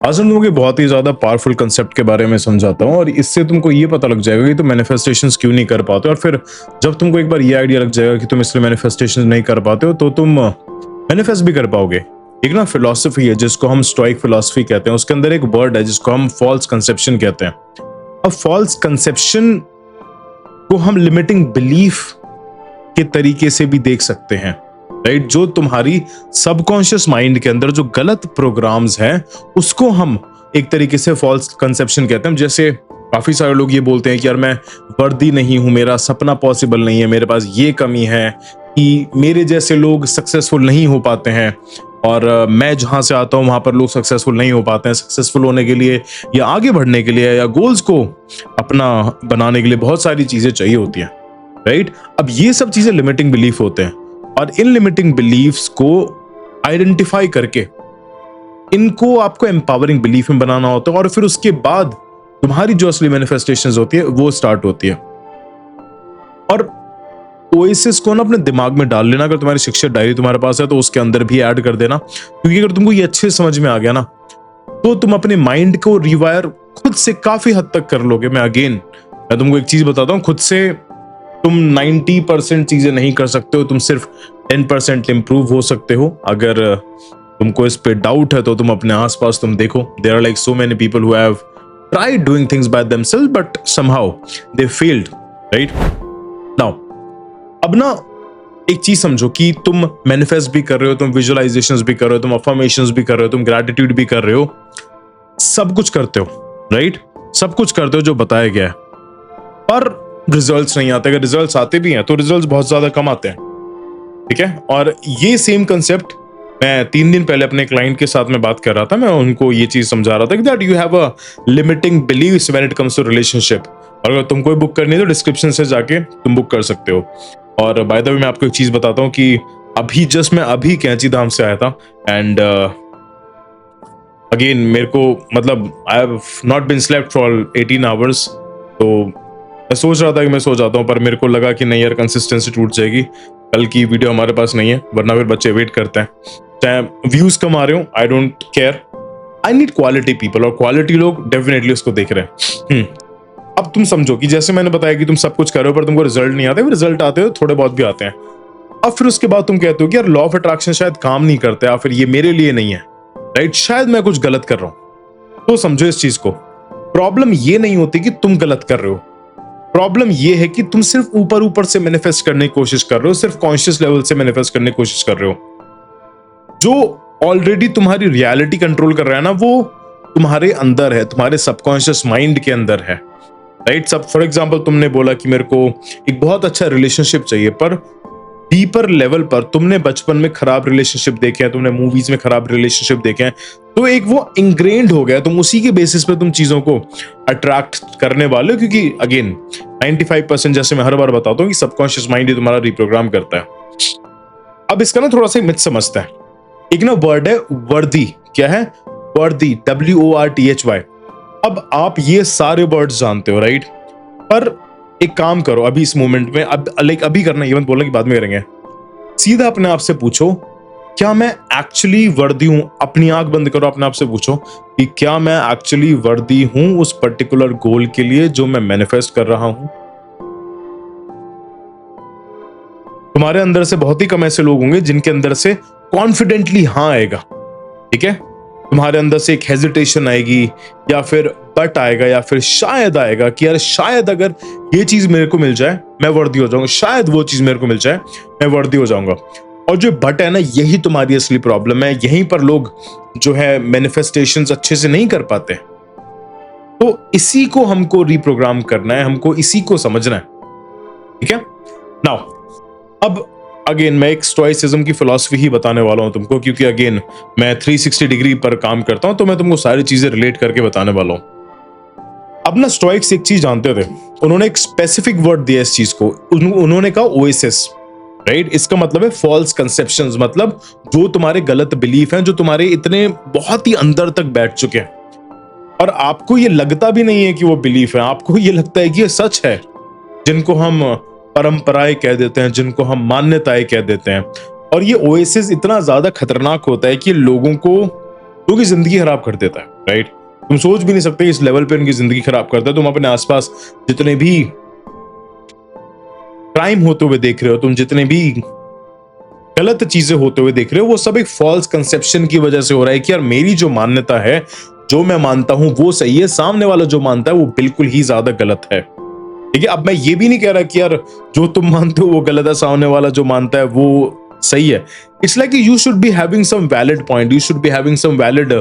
आज हम लोगों के बहुत ही ज्यादा पावरफुल कंसेप्ट के बारे में समझाता हूँ और इससे तुमको ये पता लग जाएगा कि तुम मैनिफेस्टेशंस क्यों नहीं कर पाते, और फिर जब तुमको एक बार ये आइडिया लग जाएगा कि तुम इसलिए मैनिफेस्टेशंस नहीं कर पाते हो तो तुम मैनिफेस्ट भी कर पाओगे। एक ना फिलॉसफी है जिसको हम स्टोइक फिलॉसफी कहते हैं, उसके अंदर एक वर्ड है जिसको हम फॉल्स कंसेप्शन कहते हैं। अब फॉल्स कंसेप्शन को हम लिमिटिंग बिलीफ के तरीके से भी देख सकते हैं, राइट? जो तुम्हारी सबकॉन्शियस माइंड के अंदर जो गलत प्रोग्राम्स हैं उसको हम एक तरीके से फॉल्स कंसेप्शन कहते हैं। जैसे काफी सारे लोग ये बोलते हैं कि यार मैं वर्दी नहीं हूं, मेरा सपना पॉसिबल नहीं है, मेरे पास ये कमी है कि मेरे जैसे लोग सक्सेसफुल नहीं हो पाते हैं, और मैं जहां से आता हूं वहां पर लोग सक्सेसफुल नहीं हो पाते हैं। सक्सेसफुल होने के लिए या आगे बढ़ने के लिए या गोल्स को अपना बनाने के लिए बहुत सारी चीजें चाहिए होती हैं, राइट? अब ये सब चीजें लिमिटिंग बिलीफ होते हैं, और इन लिमिटिंग बिलीफ्स को आइडेंटिफाई करके इनको आपको एम्पावरिंग बिलीफ में बनाना होता है, और फिर उसके बाद तुम्हारी जो असली मैनिफेस्टेशंस होती है वो स्टार्ट होती है। और ओएसिस को ना अपने दिमाग में डाल लेना। अगर तुम्हारी शिक्षा डायरी तुम्हारे पास है तो उसके अंदर भी ऐड कर देना, क्योंकि अगर तुमको ये अच्छे समझ में आ गया ना तो तुम अपने माइंड को रिवायर खुद से काफी हद तक कर लोगे। मैं तुमको एक चीज बताता हूँ, खुद से तुम 90% चीजें नहीं कर सकते हो, तुम सिर्फ 10% इंप्रूव हो सकते हो। अगर तुमको इस पे डाउट है तो तुम अपने आसपास तुम देखो, there are like so many people who have tried doing things by themselves but somehow they failed, right? Now अब ना एक चीज समझो कि तुम मैनिफेस्ट भी कर रहे हो, तुम विजुअलाइजेशंस भी कर रहे हो, तुम अफर्मेशंस भी कर रहे हो, तुम ग्रैटिट्यूड भी कर रहे हो, सब कुछ करते हो, राइट? सब कुछ करते हो जो बताया गया है, पर रिजल्ट्स नहीं आते। अगर रिजल्ट्स आते भी हैं तो रिजल्ट्स बहुत ज्यादा कम आते हैं, ठीक है? और ये सेम कंसेप्ट मैं 3 दिन पहले अपने क्लाइंट के साथ में बात कर रहा था। मैं उनको ये चीज समझा रहा था कि that you have a limiting beliefs when it comes to relationship. और अगर तुमको बुक करनी है तो डिस्क्रिप्शन से जाके तुम बुक कर सकते हो। और बाय द वे मैं आपको एक चीज बताता हूँ कि मैं अभी कैंची धाम से आया था, एंड अगेन मेरे को मतलब I have not been slept for 18 hours. तो मैं सोच रहा था कि मैं सो जाता हूँ, पर मेरे को लगा कि नहीं यार, कंसिस्टेंसी टूट जाएगी। कल की वीडियो हमारे पास नहीं है, वरना फिर बच्चे वेट करते हैं। चाहे व्यूज कम आ रहे हो, I don't care, I need quality people, और क्वालिटी लोग डेफिनेटली उसको देख रहे हैं। अब तुम समझो कि जैसे मैंने बताया कि तुम सब कुछ कर रहे हो पर तुमको रिजल्ट नहीं आते, रिजल्ट आते हो थोड़े बहुत भी आते हैं। अब फिर उसके बाद तुम कहते हो कि यार लॉ ऑफ अट्रैक्शन शायद काम नहीं करता, या फिर ये मेरे लिए नहीं है, राइट? शायद मैं कुछ गलत कर रहा हूं। तो समझो इस चीज को, प्रॉब्लम ये नहीं होती कि तुम गलत कर रहे हो, प्रॉब्लम ये है कि तुम सिर्फ ऊपर ऊपर से मैनिफेस्ट करने की कोशिश कर रहे हो, सिर्फ कॉन्शियस लेवल से मैनिफेस्ट करने की कोशिश कर रहे हो। जो ऑलरेडी तुम्हारी रियलिटी कंट्रोल कर रहा है ना, वो तुम्हारे अंदर है, तुम्हारे सबकॉन्शियस माइंड के अंदर है, राइट? सब फॉर एग्जांपल तुमने बोला कि मेरे को एक बहुत अच्छा रिलेशनशिप चाहिए, पर डीपर लेवल पर तुमने बचपन में खराब रिलेशनशिप देखे हैं, तुमने मूवीज में खराब रिलेशनशिप देखे हैं, तो एक वो इंग्रेन्ड हो गया, तुम उसी के बेसिस पे तुम चीजों को अट्रैक्ट करने वाले हो। क्योंकि अगेन 95% जैसे मैं हर बार बताता हूँ कि सबकॉन्शियस माइंड ही तुम्हारा रिप्रोग्राम करता है। अब इसका ना थोड़ा सा मिथ समझता है। एक ना वर्ड है वर्दी, क्या है? वर्दी, WORTHY। अब आप ये सारे वर्ड्स जानते हो, राइट? पर एक काम करो अभी इस मोमेंट में, अब लाइक अभी करना, ये मत बोलना कि बाद में करेंगे। सीधा अपने आप से पूछो, क्या मैं एक्चुअली वर्दी हूं? अपनी आंख बंद करो, अपने आप से पूछो कि क्या मैं एक्चुअली वर्दी हूं उस पर्टिकुलर गोल के लिए जो मैं मैनिफेस्ट कर रहा हूं? तुम्हारे अंदर से बहुत ही कम ऐसे लोग होंगे जिनके अंदर से कॉन्फिडेंटली हाँ आएगा, ठीक है? तुम्हारे अंदर से एक हेजिटेशन आएगी, या फिर बट आएगा, या फिर शायद आएगा कि यार शायद अगर ये चीज मेरे को मिल जाए मैं वर्दी हो जाऊंगा, शायद वो चीज मेरे को मिल जाए मैं वर्दी हो जाऊंगा। और जो बट है ना, यही तुम्हारी असली प्रॉब्लम है। यहीं पर लोग जो है मैनिफेस्टेशंस अच्छे से नहीं कर पाते। तो इसी को हमको रिप्रोग्राम करना है, हमको इसी को समझना है, ठीक है? नाउ अब अगेन मैं एक स्टोइसिज्म की फिलॉसफी ही बताने वाला हूं तुमको, क्योंकि अगेन मैं 360 डिग्री पर काम करता हूं, तो मैं तुमको सारी चीजें रिलेट करके बताने वाला हूं। अब ना स्टोइक्स एक चीज जानते थे, उन्होंने एक स्पेसिफिक वर्ड दिया इस चीज को, उन्होंने कहा ओएसिस, राइट? इसका मतलब है फॉल्स कंसेप्शंस, मतलब जो तुम्हारे गलत बिलीफ हैं, जो तुम्हारे इतने बहुत ही अंदर तक बैठ चुके हैं, और आपको ये लगता भी नहीं है कि वो बिलीफ है, आपको ये लगता है कि ये सच है, जिनको हम परंपराएं कह देते हैं, जिनको हम मान्यताएं कह देते हैं। और ये ओएसिस इतना ज्यादा खतरनाक होता है कि लोगों को क्योंकि जिंदगी खराब कर देता है, राइट? तुम सोच भी नहीं सकते इस लेवल पे उनकी जिंदगी खराब करता है। तुम अपने आसपास जितने भी क्राइम होते हुए देख रहे हो, तुम जितने भी गलत चीजें होते हुए देख रहे हो, वो सब एक फॉल्स कंसेप्शन की वजह से हो रहा है कि यार मेरी जो मान्यता है, जो मैं मानता हूं वो सही है, सामने वाला जो मानता है वो बिल्कुल ही ज्यादा गलत है। ठीक है, अब मैं ये भी नहीं कह रहा कि यार जो तुम मानते हो वो गलत है, सामने वाला जो मानता है वो सही है। It's like you should be having some valid point, you should be having some valid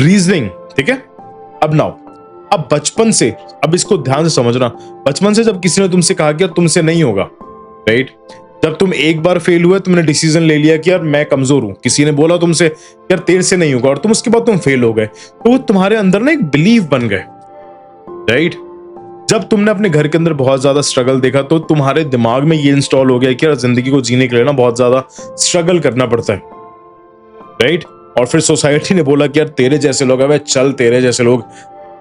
reasoning. ठीक है, अब नाउ, अब बचपन से, अब इसको ध्यान से समझना, बचपन से जब किसी ने तुमसे कहा कि यार तुमसे नहीं होगा, राइट? जब तुम एक बार फेल हुए, तुमने डिसीजन ले लिया कि यार मैं कमजोर हूं, किसी ने बोला तुमसे यार तेरे से नहीं होगा, और तुम उसके बाद तुम फेल हो गए, तो वो तुम्हारे अंदर ना एक बिलीफ बन गए, राइट? जब तुमने अपने घर के अंदर बहुत ज्यादा स्ट्रगल देखा, तो तुम्हारे दिमाग में ये इंस्टॉल हो गया कि यार जिंदगी को जीने के लिए ना बहुत ज्यादा स्ट्रगल करना पड़ता है, राइट? और फिर सोसाइटी ने बोला कि यार तेरे जैसे लोग, अबे चल तेरे जैसे लोग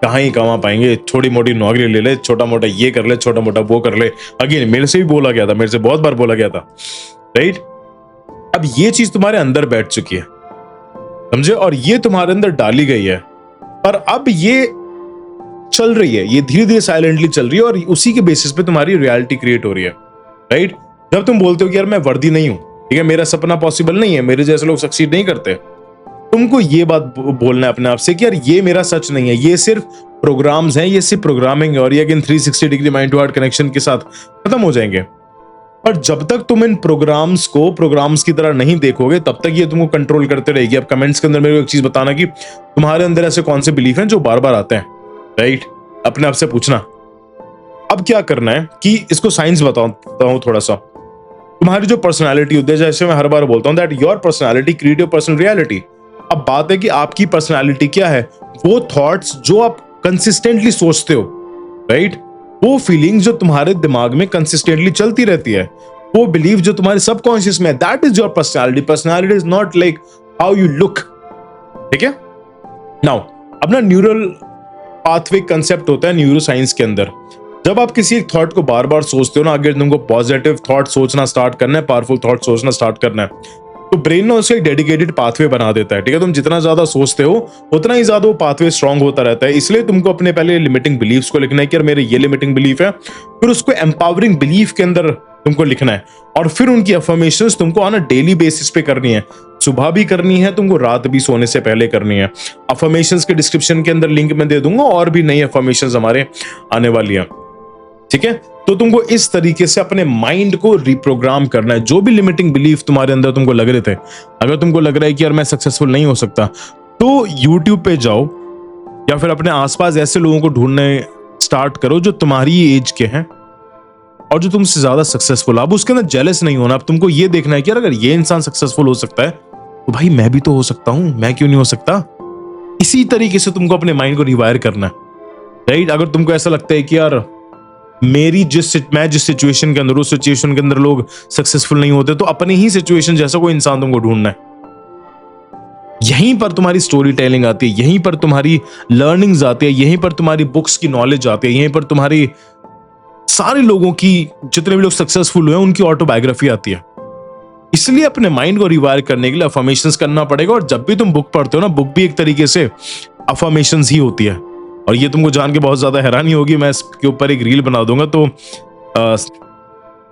कहाँ ही कमा पाएंगे, छोटी मोटी नौकरी ले ले, छोटा मोटा ये कर ले, छोटा मोटा वो कर ले। अगेन मेरे से भी बोला गया था, मेरे से बहुत बार बोला गया था, राइट? अब ये चीज तुम्हारे अंदर बैठ चुकी है, समझे? और ये तुम्हारे अंदर डाली गई है, पर अब ये चल रही है, ये धीरे धीरे साइलेंटली चल रही है, और उसी के बेसिस पे तुम्हारी रियलिटी क्रिएट हो रही है, राइट? जब तुम बोलते हो कि यार मैं वर्दी नहीं हूं, ठीक है, मेरा सपना पॉसिबल नहीं है, मेरे जैसे लोग सक्सीड नहीं करते, तुमको ये बात बोलना है अपने आप से कि यार ये मेरा सच नहीं है, ये सिर्फ प्रोग्राम्स हैं, ये सिर्फ प्रोग्रामिंग है, और ये again 360 degree mind to heart connection के साथ खत्म हो जाएंगे। पर जब तक तुम इन प्रोग्राम्स को प्रोग्राम्स की तरह नहीं देखोगे, तब तक ये तुमको कंट्रोल करते रहेगी। अब कमेंट्स के अंदर मेरे को एक चीज बताना कि तुम्हारे अंदर ऐसे कौन से बिलीफ हैं जो बार बार आते हैं, राइट? अपने आप से पूछना। अब क्या करना है कि इसको साइंस बताता हूं थोड़ा सा। तुम्हारी जो पर्सनैलिटी होती है, जैसे मैं हर बार बोलता हूं that your personality create your personal reality. अब बात है कि आपकी पर्सनैलिटी क्या है, वो थॉट्स जो आप कंसिस्टेंटली सोचते हो, राइट? वो फीलिंग जो तुम्हारे दिमाग में कंसिस्टेंटली चलती रहती है, वो बिलीव जो तुम्हारे सबकॉन्शियस में है, that is your personality. Personality is not like how you look, ठीक है? नाउ अपना न्यूरल पाथवे कंसेप्ट होता है न्यूरो साइंस के अंदर। जब आप किसी एक थॉट को बार बार सोचते हो ना, अगर तुमको पॉजिटिव थॉट सोचना स्टार्ट करना है, पावरफुल थॉट सोचना स्टार्ट करना है, तो ब्रेन ना उसका एक डेडिकेटेड पाथवे बना देता है, ठीक है? तुम जितना ज्यादा सोचते हो उतना ही ज्यादा वो पाथवे स्ट्रांग होता रहता है। इसलिए तुमको अपने पहले लिमिटिंग बिलीफ्स को लिखना है कि यार मेरे ये लिमिटिंग बिलीफ है, फिर उसको एम्पावरिंग बिलीफ के अंदर तुमको लिखना है, और फिर उनकी अफर्मेशंस तुमको ऑन अ डेली बेसिस पे करनी है। सुबह भी करनी है तुमको, रात भी सोने से पहले करनी है। अफर्मेशंस के डिस्क्रिप्शन के अंदर लिंक मैं दे दूंगा, और भी नई अफर्मेशंस हमारे आने वाली है, ठीक है? तो तुमको इस तरीके से अपने माइंड को रिप्रोग्राम करना है। जो भी लिमिटिंग बिलीफ तुम्हारे अंदर तुमको लग रहे थे, अगर तुमको लग रहा है कि यार मैं सक्सेसफुल नहीं हो सकता, तो यूट्यूब पे जाओ या फिर अपने आसपास ऐसे लोगों को ढूंढने स्टार्ट करो जो तुम्हारी एज के हैं और जो तुमसे ज्यादा सक्सेसफुल। अब उसके अंदर जेलस नहीं होना। अब तुमको ये देखना है कि यार अगर ये इंसान सक्सेसफुल हो सकता है तो भाई मैं भी तो हो सकता हूं, मैं क्यों नहीं हो सकता? इसी तरीके से तुमको अपने माइंड को रिवायर करना है, राइट? अगर तुमको ऐसा लगता है कि यार मैं जिस सिचुएशन के अंदर, उस सिचुएशन के अंदर लोग सक्सेसफुल नहीं होते, तो अपनी ही सिचुएशन जैसा कोई इंसान तुमको ढूंढना है। यहीं पर तुम्हारी स्टोरी टेलिंग आती है, यहीं पर तुम्हारी लर्निंग्स आती है, यहीं पर तुम्हारी बुक्स की नॉलेज आती है, यहीं पर तुम्हारी सारे लोगों की, जितने भी लोग सक्सेसफुल हुए उनकी ऑटोबायोग्राफी आती है। इसलिए अपने माइंड को रिवायर करने के लिए अफर्मेशंस करना पड़ेगा। और जब भी तुम बुक पढ़ते हो ना, बुक भी एक तरीके से अफर्मेशंस ही होती है। और ये तुमको जान के बहुत ज्यादा हैरानी होगी, मैं इसके ऊपर एक रील बना दूंगा, तो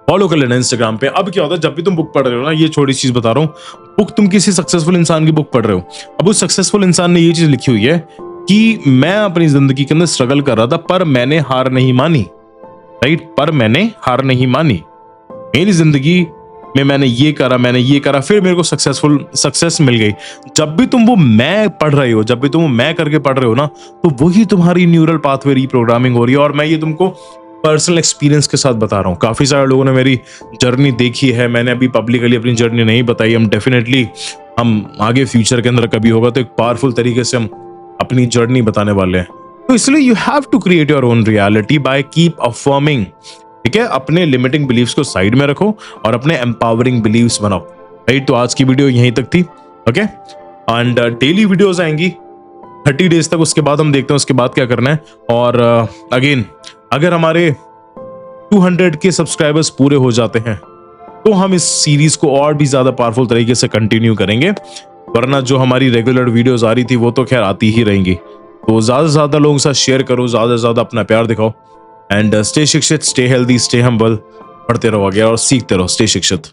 फॉलो कर लेना इंस्टाग्राम पे। अब क्या होता है, जब भी तुम बुक पढ़ रहे हो ना, ये छोटी चीज बता रहा हूँ, बुक तुम किसी सक्सेसफुल इंसान की बुक पढ़ रहे हो, अब उस सक्सेसफुल इंसान ने ये चीज लिखी हुई है कि मैं अपनी जिंदगी के अंदर स्ट्रगल कर रहा था पर मैंने हार नहीं मानी, राइट? पर मैंने हार नहीं मानी, मेरी जिंदगी में मैंने ये करा, फिर मेरे को सक्सेस मिल गई। जब भी तुम वो मैं पढ़ रहे हो, जब भी तुम वो मैं करके पढ़ रहे हो ना, तो वही तुम्हारी न्यूरल पाथवे रिप्रोग्रामिंग हो रही है। और मैं ये तुमको पर्सनल एक्सपीरियंस के साथ बता रहा हूँ। काफी सारे लोगों ने मेरी जर्नी देखी है, मैंने अभी पब्लिकली अपनी जर्नी नहीं बताई। हम आगे फ्यूचर के अंदर कभी होगा तो एक पावरफुल तरीके से हम अपनी जर्नी बताने वाले हैं। तो इसलिए you have to create your own reality by keep affirming, ठीक है? अपने लिमिटिंग बिलीव्स को साइड में रखो और अपने एम्पावरिंग बिलीव्स बनाओ, राइट? तो आज की वीडियो यहीं तक थी, ओके? एंड डेली वीडियोस आएंगी 30 डेज तक, उसके बाद हम देखते हैं उसके बाद क्या करना है। और अगेन अगर हमारे 200 के सब्सक्राइबर्स पूरे हो जाते हैं तो हम इस सीरीज को और भी ज्यादा पावरफुल तरीके से कंटिन्यू करेंगे। वरना जो हमारी रेगुलर वीडियोस आ रही थी वो तो खैर आती ही रहेंगी। तो ज़्यादा से ज़्यादा लोगों के साथ शेयर करो, ज़्यादा से ज़्यादा अपना प्यार दिखाओ एंड स्टे शिक्षित, स्टे हेल्दी, स्टे हम्बल, पढ़ते रहो आगे और सीखते रहो। स्टे शिक्षित।